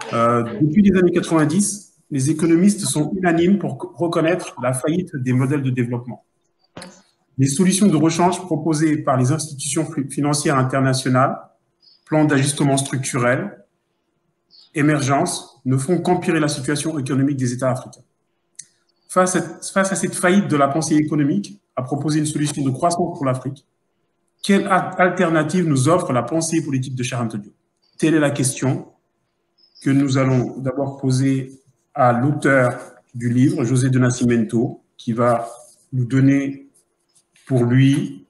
Depuis les années 90, les économistes sont unanimes pour reconnaître la faillite des modèles de développement. Les solutions de rechange proposées par les institutions financières internationales, plans d'ajustement structurel, émergence, ne font qu'empirer la situation économique des États africains. Face à cette faillite de la pensée économique, à proposer une solution de croissance pour l'Afrique, quelle alternative nous offre la pensée politique de Cheikh Anta Diop? Telle est la question que nous allons d'abord poser à l'auteur du livre, José de Nascimento, qui va nous donner pour lui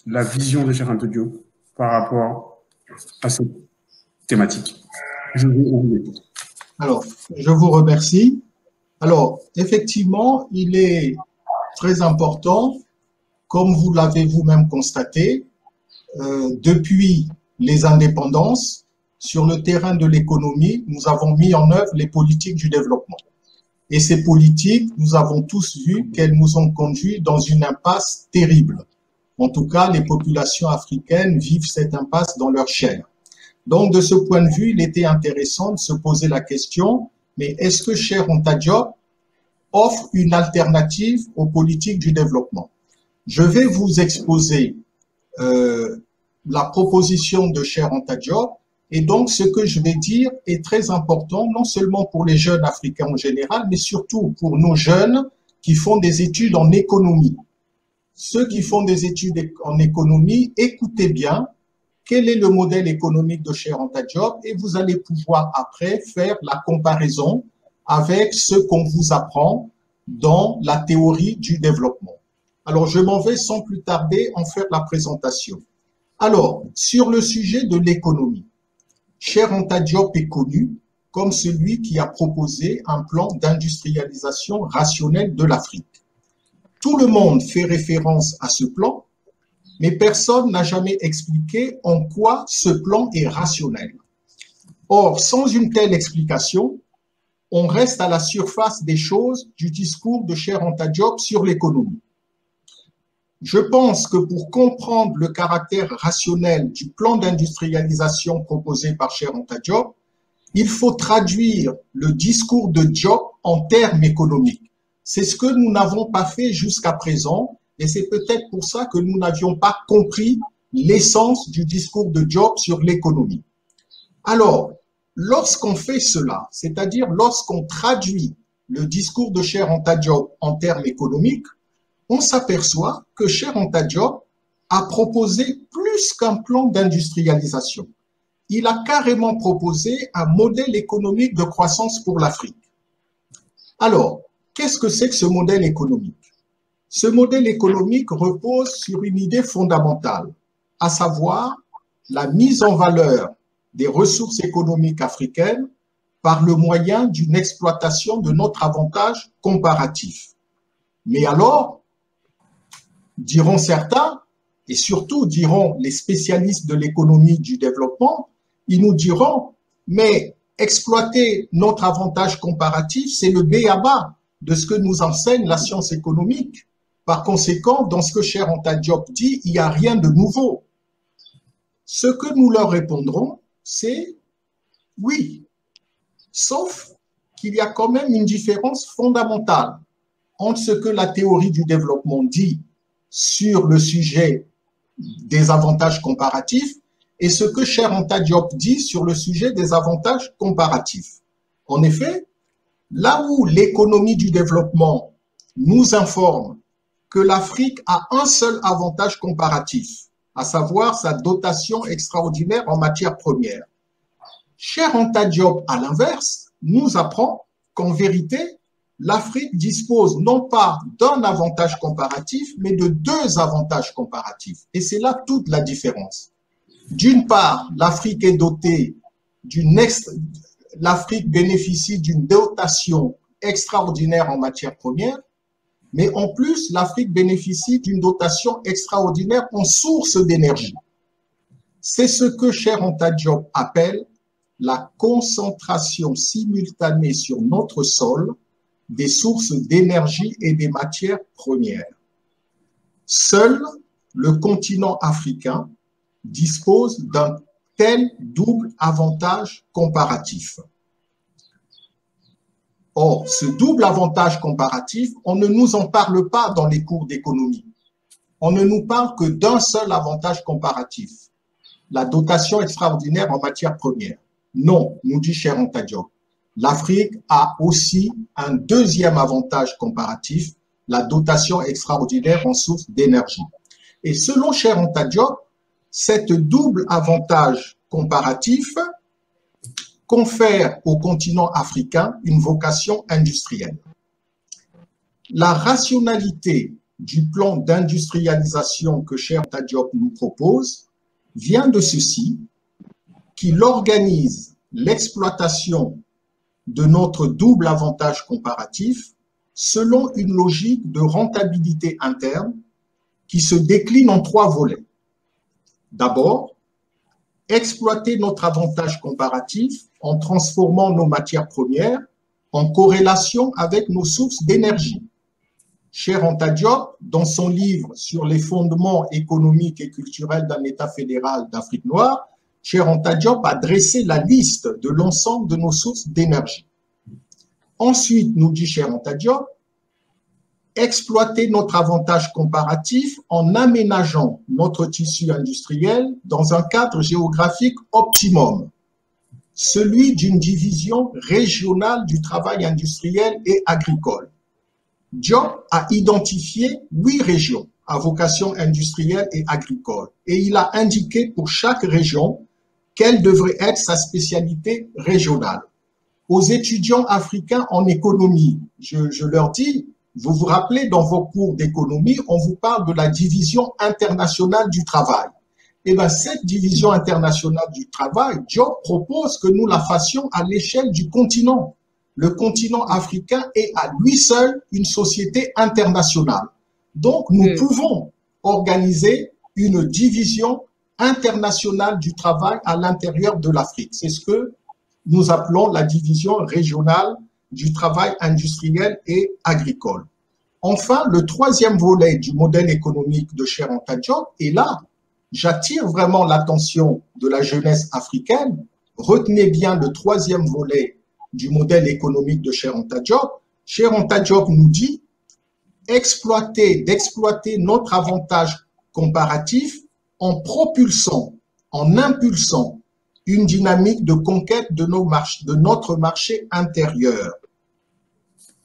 la vision de Cheikh Anta Diop par rapport à cette thématique. Je vous écoute. Alors, je vous remercie. Alors, effectivement, il est très important, comme vous l'avez vous-même constaté, depuis les indépendances, sur le terrain de l'économie, nous avons mis en œuvre les politiques du développement. Et ces politiques, nous avons tous vu qu'elles nous ont conduits dans une impasse terrible. En tout cas, les populations africaines vivent cette impasse dans leur chair. Donc, de ce point de vue, il était intéressant de se poser la question, mais est-ce que Cheikh Anta Diop offre une alternative aux politiques du développement? Je vais vous exposer la proposition de Cheikh Anta Diop, et donc ce que je vais dire est très important, non seulement pour les jeunes africains en général, mais surtout pour nos jeunes qui font des études en économie. Ceux qui font des études en économie, écoutez bien quel est le modèle économique de Cheikh Anta Diop et vous allez pouvoir après faire la comparaison avec ce qu'on vous apprend dans la théorie du développement. Alors, je m'en vais sans plus tarder en faire la présentation. Alors, sur le sujet de l'économie, Cheikh Anta Diop est connu comme celui qui a proposé un plan d'industrialisation rationnelle de l'Afrique. Tout le monde fait référence à ce plan, mais personne n'a jamais expliqué en quoi ce plan est rationnel. Or, sans une telle explication, on reste à la surface des choses du discours de Cheikh Anta Diop sur l'économie. Je pense que pour comprendre le caractère rationnel du plan d'industrialisation proposé par Cheikh Anta Diop, il faut traduire le discours de Diop en termes économiques. C'est ce que nous n'avons pas fait jusqu'à présent et c'est peut-être pour ça que nous n'avions pas compris l'essence du discours de Diop sur l'économie. Alors, lorsqu'on fait cela, c'est-à-dire lorsqu'on traduit le discours de Cheikh Anta Diop en termes économiques, on s'aperçoit que Cheikh Anta Diop a proposé plus qu'un plan d'industrialisation. Il a carrément proposé un modèle économique de croissance pour l'Afrique. Alors, qu'est-ce que c'est que ce modèle économique? Ce modèle économique repose sur une idée fondamentale, à savoir la mise en valeur des ressources économiques africaines par le moyen d'une exploitation de notre avantage comparatif. Mais alors, diront certains, et surtout diront les spécialistes de l'économie du développement, ils nous diront, mais exploiter notre avantage comparatif, c'est le b.a.-ba de ce que nous enseigne la science économique. Par conséquent, dans ce que Cheikh Anta Diop dit, il n'y a rien de nouveau. Ce que nous leur répondrons, c'est oui, sauf qu'il y a quand même une différence fondamentale entre ce que la théorie du développement dit sur le sujet des avantages comparatifs et ce que Cheikh Anta Diop dit sur le sujet des avantages comparatifs. En effet, là où l'économie du développement nous informe que l'Afrique a un seul avantage comparatif, à savoir sa dotation extraordinaire en matières premières, Cheikh Anta Diop, à l'inverse, nous apprend qu'en vérité, l'Afrique dispose non pas d'un avantage comparatif, mais de deux avantages comparatifs. Et c'est là toute la différence. D'une part, l'Afrique est dotée l'Afrique bénéficie d'une dotation extraordinaire en matières premières, mais en plus, l'Afrique bénéficie d'une dotation extraordinaire en sources d'énergie. C'est ce que Cheikh Anta Diop appelle la concentration simultanée sur notre sol des sources d'énergie et des matières premières. Seul le continent africain dispose d'un tel double avantage comparatif. Or, ce double avantage comparatif, on ne nous en parle pas dans les cours d'économie. On ne nous parle que d'un seul avantage comparatif, la dotation extraordinaire en matières premières. Non, nous dit Cheikh Anta Diop, l'Afrique a aussi un deuxième avantage comparatif, la dotation extraordinaire en sources d'énergie. Et selon Cheikh Anta Diop, cette double avantage comparatif confère au continent africain une vocation industrielle. La rationalité du plan d'industrialisation que Cheikh Anta Diop nous propose vient de ceci, qu'il organise l'exploitation de notre double avantage comparatif selon une logique de rentabilité interne qui se décline en trois volets. D'abord, exploiter notre avantage comparatif en transformant nos matières premières en corrélation avec nos sources d'énergie. Cheikh Anta Diop, dans son livre sur les fondements économiques et culturels d'un État fédéral d'Afrique noire, Cheikh Anta Diop a dressé la liste de l'ensemble de nos sources d'énergie. Ensuite, nous dit Cheikh Anta Diop, exploiter notre avantage comparatif en aménageant notre tissu industriel dans un cadre géographique optimum, celui d'une division régionale du travail industriel et agricole. Diop a identifié 8 régions à vocation industrielle et agricole et il a indiqué pour chaque région quelle devrait être sa spécialité régionale. Aux étudiants africains en économie, je leur dis, vous vous rappelez, dans vos cours d'économie, on vous parle de la division internationale du travail. Et bien, cette division internationale du travail, Diop propose que nous la fassions à l'échelle du continent. Le continent africain est à lui seul une société internationale. Donc, nous pouvons organiser une division internationale du travail à l'intérieur de l'Afrique. C'est ce que nous appelons la division régionale du travail industriel et agricole. Enfin, le troisième volet du modèle économique de Cheikh Anta Diop, et là, j'attire vraiment l'attention de la jeunesse africaine. Retenez bien le troisième volet du modèle économique de Cheikh Anta Diop. Cheikh Anta Diop nous dit d'exploiter notre avantage comparatif en propulsant, en impulsant une dynamique de conquête de notre marché intérieur.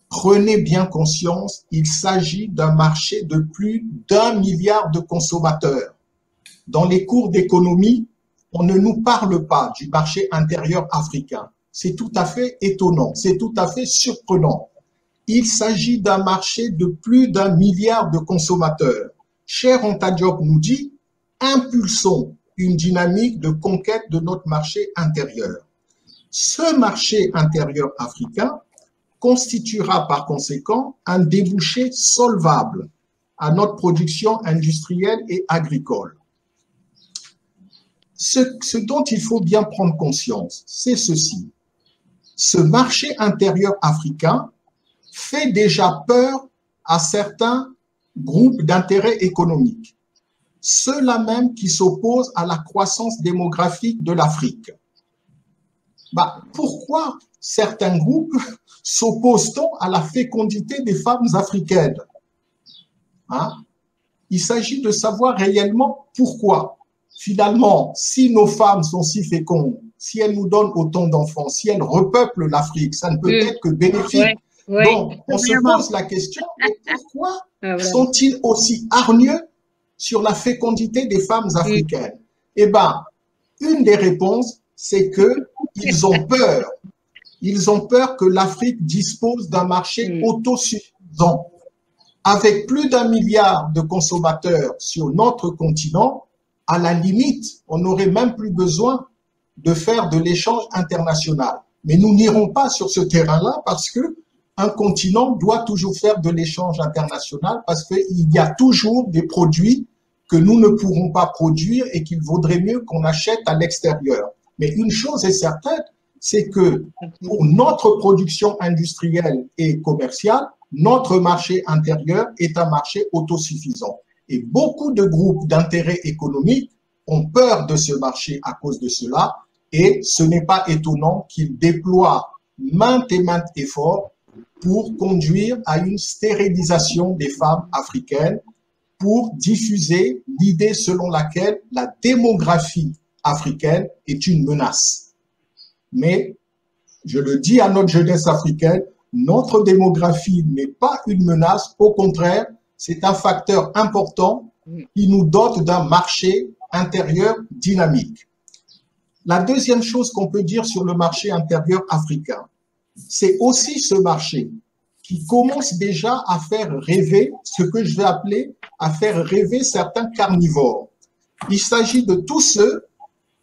Prenez bien conscience, il s'agit d'un marché de plus d'1 milliard de consommateurs. Dans les cours d'économie, on ne nous parle pas du marché intérieur africain. C'est tout à fait étonnant, c'est tout à fait surprenant. Il s'agit d'un marché de plus d'1 milliard de consommateurs. Cheikh Anta Diop nous dit, impulsons une dynamique de conquête de notre marché intérieur. Ce marché intérieur africain constituera par conséquent un débouché solvable à notre production industrielle et agricole. Ce dont il faut bien prendre conscience, c'est ceci. Ce marché intérieur africain fait déjà peur à certains groupes d'intérêt économique, ceux-là même qui s'opposent à la croissance démographique de l'Afrique. Pourquoi certains groupes s'opposent-ils à la fécondité des femmes africaines? Il s'agit de savoir réellement pourquoi. Finalement, si nos femmes sont si fécondes, si elles nous donnent autant d'enfants, si elles repeuplent l'Afrique, ça ne peut être que bénéfique. Donc, on se pose la question, pourquoi sont-ils aussi hargneux sur la fécondité des femmes africaines? Eh bien, une des réponses, c'est qu'ils ont peur. Ils ont peur que l'Afrique dispose d'un marché autosuffisant. Avec plus d'1 milliard de consommateurs sur notre continent, à la limite, on n'aurait même plus besoin de faire de l'échange international. Mais nous n'irons pas sur ce terrain-là parce que un continent doit toujours faire de l'échange international parce qu'il y a toujours des produits que nous ne pourrons pas produire et qu'il vaudrait mieux qu'on achète à l'extérieur. Mais une chose est certaine, c'est que pour notre production industrielle et commerciale, notre marché intérieur est un marché autosuffisant. Et beaucoup de groupes d'intérêt économique ont peur de ce marché à cause de cela, et ce n'est pas étonnant qu'ils déploient maintes et maintes efforts pour conduire à une stérilisation des femmes africaines, pour diffuser l'idée selon laquelle la démographie africaine est une menace. Mais, je le dis à notre jeunesse africaine, notre démographie n'est pas une menace, au contraire, c'est un facteur important qui nous dote d'un marché intérieur dynamique. La deuxième chose qu'on peut dire sur le marché intérieur africain, c'est aussi ce marché qui commence déjà à faire rêver, ce que je vais appeler à faire rêver certains carnivores. Il s'agit de tous ceux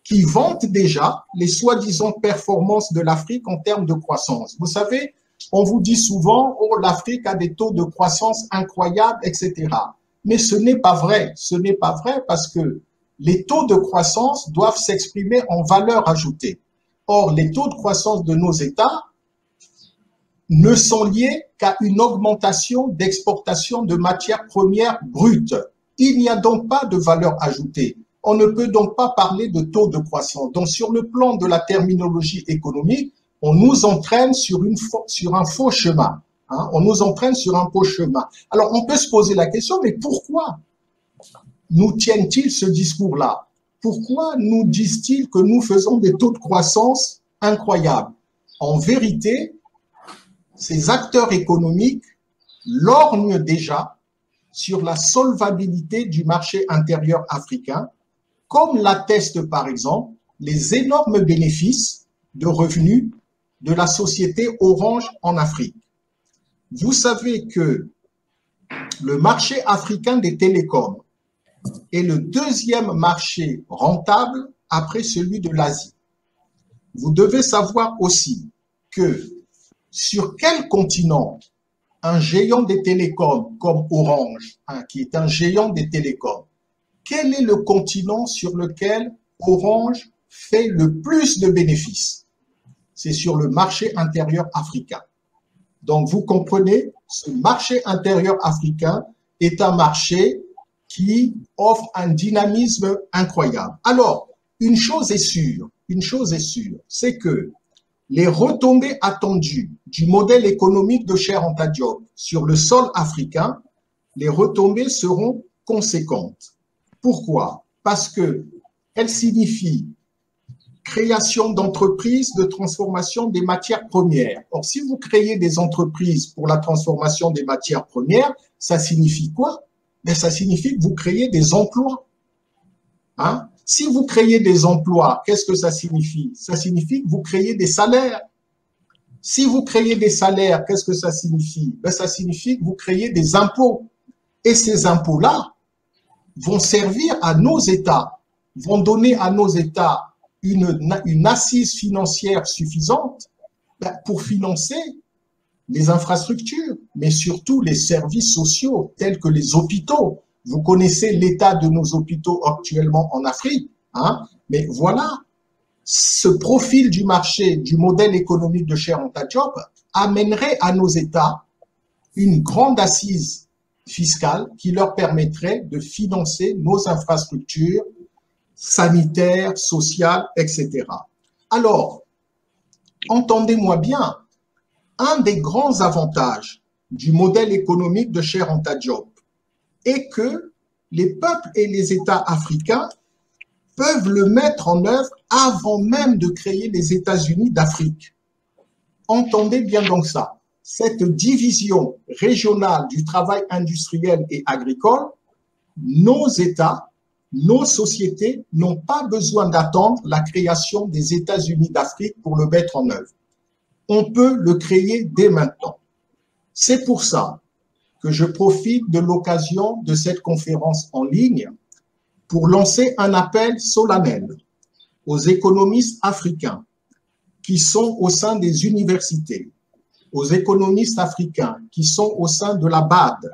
qui vantent déjà les soi-disant performances de l'Afrique en termes de croissance. Vous savez, on vous dit souvent, oh, l'Afrique a des taux de croissance incroyables, etc. Mais ce n'est pas vrai. Ce n'est pas vrai parce que les taux de croissance doivent s'exprimer en valeur ajoutée. Or, les taux de croissance de nos États ne sont liés qu'à une augmentation d'exportation de matières premières brutes. Il n'y a donc pas de valeur ajoutée. On ne peut donc pas parler de taux de croissance. Donc, sur le plan de la terminologie économique, on nous entraîne sur un faux chemin. Hein, on nous entraîne sur un faux chemin. Alors, on peut se poser la question, mais pourquoi nous tiennent-ils ce discours-là? Pourquoi nous disent-ils que nous faisons des taux de croissance incroyables? En vérité, ces acteurs économiques lorgnent déjà sur la solvabilité du marché intérieur africain, comme l'attestent par exemple les énormes bénéfices de revenus de la société Orange en Afrique. Vous savez que le marché africain des télécoms est le deuxième marché rentable après celui de l'Asie. Vous devez savoir aussi que sur quel continent un géant des télécoms comme Orange, hein, qui est un géant des télécoms, quel est le continent sur lequel Orange fait le plus de bénéfices? C'est sur le marché intérieur africain. Donc, vous comprenez, ce marché intérieur africain est un marché qui offre un dynamisme incroyable. Alors, une chose est sûre, c'est que les retombées attendues du modèle économique de Cheikh Anta Diop sur le sol africain, les retombées seront conséquentes. Pourquoi? Parce que elles signifient création d'entreprises de transformation des matières premières. Or, si vous créez des entreprises pour la transformation des matières premières, ça signifie quoi? Ben, ça signifie que vous créez des emplois. Hein? Si vous créez des emplois, qu'est-ce que ça signifie? Ça signifie que vous créez des salaires. Si vous créez des salaires, qu'est-ce que ça signifie? Ben, ça signifie que vous créez des impôts. Et ces impôts-là vont servir à nos États, vont donner à nos États une assise financière suffisante pour financer les infrastructures, mais surtout les services sociaux tels que les hôpitaux. Vous connaissez l'état de nos hôpitaux actuellement en Afrique, hein? Mais voilà, ce profil du marché, du modèle économique de Cheikh Anta Diop amènerait à nos États une grande assise fiscale qui leur permettrait de financer nos infrastructures sanitaires, sociales, etc. Alors, entendez-moi bien, un des grands avantages du modèle économique de Cheikh Anta Diop est que les peuples et les États africains peuvent le mettre en œuvre avant même de créer les États-Unis d'Afrique. Entendez bien donc ça. Cette division régionale du travail industriel et agricole, nos États, nos sociétés n'ont pas besoin d'attendre la création des États-Unis d'Afrique pour le mettre en œuvre. On peut le créer dès maintenant. C'est pour ça que je profite de l'occasion de cette conférence en ligne pour lancer un appel solennel aux économistes africains qui sont au sein des universités, aux économistes africains qui sont au sein de la BAD,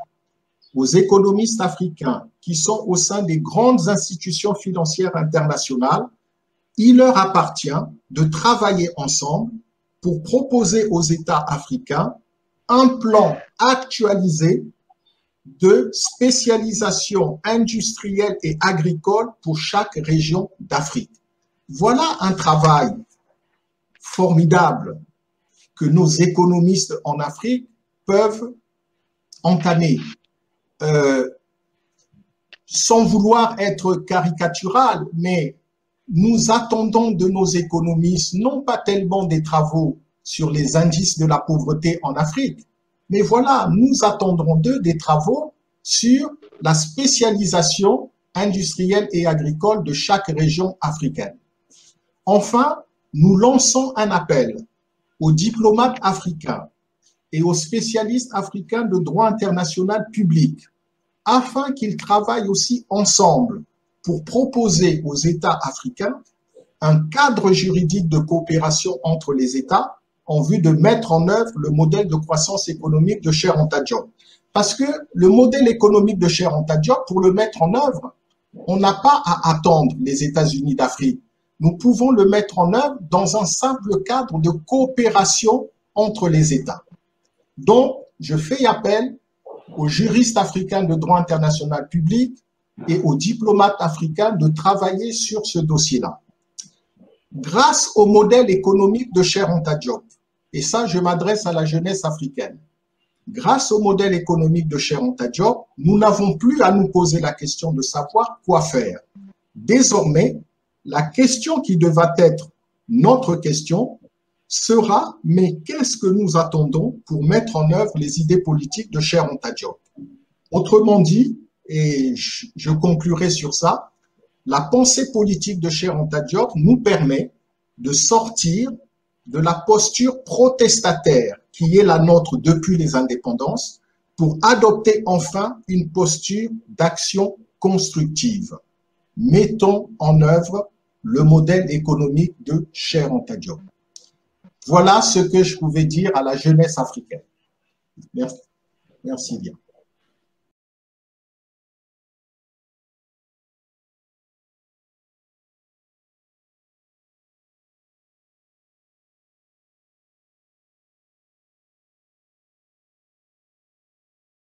aux économistes africains qui sont au sein des grandes institutions financières internationales. Il leur appartient de travailler ensemble pour proposer aux États africains un plan actualisé de spécialisation industrielle et agricole pour chaque région d'Afrique. Voilà un travail formidable que nos économistes en Afrique peuvent entamer. Sans vouloir être caricatural, mais nous attendons de nos économistes non pas tellement des travaux sur les indices de la pauvreté en Afrique, mais voilà, nous attendrons d'eux des travaux sur la spécialisation industrielle et agricole de chaque région africaine. Enfin, nous lançons un appel aux diplomates africains et aux spécialistes africains de droit international public afin qu'ils travaillent aussi ensemble pour proposer aux États africains un cadre juridique de coopération entre les États en vue de mettre en œuvre le modèle de croissance économique de Cheikh Anta Diop. Parce que le modèle économique de Cheikh Anta Diop, pour le mettre en œuvre, on n'a pas à attendre les États-Unis d'Afrique. Nous pouvons le mettre en œuvre dans un simple cadre de coopération entre les États. Donc, je fais appel aux juristes africains de droit international public et aux diplomates africains de travailler sur ce dossier-là. Grâce au modèle économique de Cheikh Anta Diop, et ça je m'adresse à la jeunesse africaine, grâce au modèle économique de Cheikh Anta Diop, nous n'avons plus à nous poser la question de savoir quoi faire. Désormais, la question qui devra être notre question sera, mais qu'est-ce que nous attendons pour mettre en œuvre les idées politiques de Cheikh Anta Diop? Autrement dit, et je conclurai sur ça, la pensée politique de Cheikh Anta Diop nous permet de sortir de la posture protestataire qui est la nôtre depuis les indépendances pour adopter enfin une posture d'action constructive. Mettons en œuvre le modèle économique de Cheikh Anta Diop. Voilà ce que je pouvais dire à la jeunesse africaine. Merci. Merci bien.